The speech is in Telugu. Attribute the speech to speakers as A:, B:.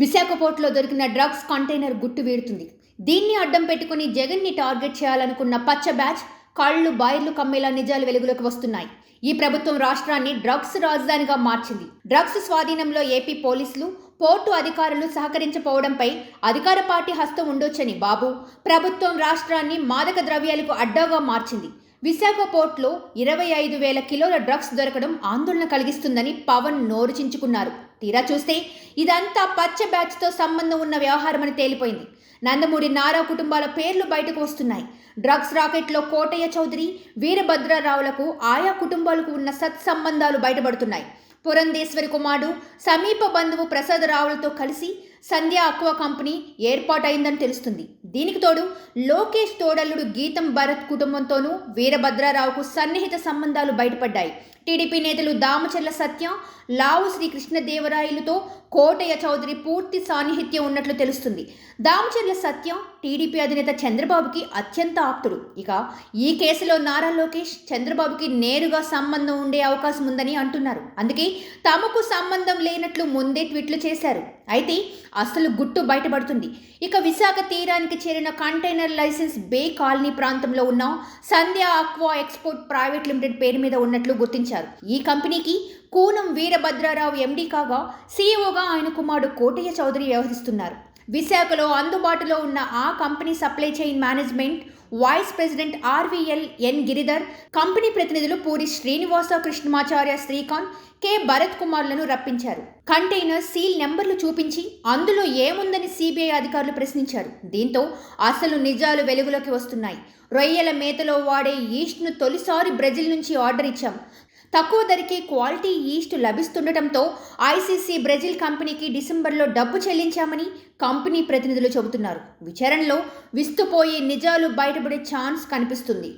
A: విశాఖ పోర్టులో దొరికిన డ్రగ్స్ కంటైనర్ గుట్టు వీడుతుంది. దీన్ని అడ్డం పెట్టుకుని జగన్ని టార్గెట్ చేయాలనుకున్న పచ్చ బ్యాచ్ కళ్ళు బాయిర్లు కమ్మేలా నిజాలు వెలుగులోకి వస్తున్నాయి. ఈ ప్రభుత్వం రాష్ట్రాన్ని డ్రగ్స్ రాజధానిగా మార్చింది. డ్రగ్స్ స్వాధీనంలో ఏపీ పోలీసులు, పోర్టు అధికారులు సహకరించకపోవడంపై అధికార పార్టీ హస్తం ఉండొచ్చని బాబు, ప్రభుత్వం రాష్ట్రాన్ని మాదక ద్రవ్యాలకు అడ్డాగా మార్చింది. విశాఖ పోర్టులో 25,000 కిలోల డ్రగ్స్ దొరకడం ఆందోళన కలిగిస్తుందని పవన్ నోరు చించుకున్నారు. తీరా చూస్తే ఇదంతా పచ్చ బ్యాచ్తో సంబంధం ఉన్న వ్యవహారమని తేలిపోయింది. నందమూరి నారా కుటుంబాల పేర్లు బయటకు వస్తున్నాయి. డ్రగ్స్ రాకెట్లో కోటయ్య చౌదరి, వీరభద్రరావులకు ఆయా కుటుంబాలకు ఉన్న సత్సంబంధాలు బయటపడుతున్నాయి. పురంధేశ్వరి కుమారుడు, సమీప బంధువు ప్రసాదరావులతో కలిసి సంధ్య అక్వా కంపెనీ ఏర్పాటైందని తెలుస్తుంది. దీనికి తోడు లోకేష్ తోడల్లుడు గీతం భరత్ కుటుంబంతోనూ వీరభద్రరావుకు సన్నిహిత సంబంధాలు బయటపడ్డాయి. టీడీపీ నేతలు దామచర్ల సత్య, లావు శ్రీకృష్ణదేవరాయలతో కోటయ్య చౌదరి పూర్తి సాన్నిహిత్యం ఉన్నట్లు తెలుస్తుంది. దామచర్ల సత్య టీడీపీ అధినేత చంద్రబాబుకి అత్యంత ఆప్తుడు. ఇక ఈ కేసులో నారా లోకేష్ చంద్రబాబుకి నేరుగా సంబంధం ఉండే అవకాశం ఉందని అంటున్నారు. అందుకే తమకు సంబంధం లేనట్లు ముందే ట్వీట్లు చేశారు. అయితే అసలు గుట్టు బయటపడుతుంది. ఇక విశాఖ తీరానికి చేరిన కంటైనర్ లైసెన్స్ బే కాలనీ ప్రాంతంలో ఉన్న సంధ్య అక్వా ఎక్స్పోర్ట్ ప్రైవేట్ లిమిటెడ్ పేరు మీద ఉన్నట్లు గుర్తించారు. ఈ కంపెనీకి కూనం వీరభద్రరావు ఎండీ కాగా సీఈఓగా ఆయన కుమారుడు కోటయ్య చౌదరి వ్యవహరిస్తున్నారు. విశాఖలో అందుబాటులో ఉన్న ఆ company supply chain management vice president RVL N Giridhar, company ప్రతినిధులు పూరి శ్రీనివాస కృష్ణమాచార్య శ్రీకాంత్, కె భరత్ కుమార్లను రప్పించారు. కంటైనర్ సీల్ నెంబర్లు చూపించి అందులో ఏముందని సిబిఐ అధికారులు ప్రశ్నించారు. దీంతో అసలు నిజాలు వెలుగులోకి వస్తున్నాయి. రొయ్యల మేతలో వాడే ఈస్ట్ను తొలిసారి బ్రెజిల్ నుంచి ఆర్డర్ ఇచ్చాం. తక్కువ ధరకి క్వాలిటీ ఈస్ట్ లభిస్తుండటంతో ఐసీసీ బ్రెజిల్ కంపెనీకి డిసెంబర్లో డబ్బు చెల్లించామని కంపెనీ ప్రతినిధులు చెబుతున్నారు. విచారణలో విస్తుపోయే నిజాలు బయటపడే ఛాన్స్ కనిపిస్తుంది.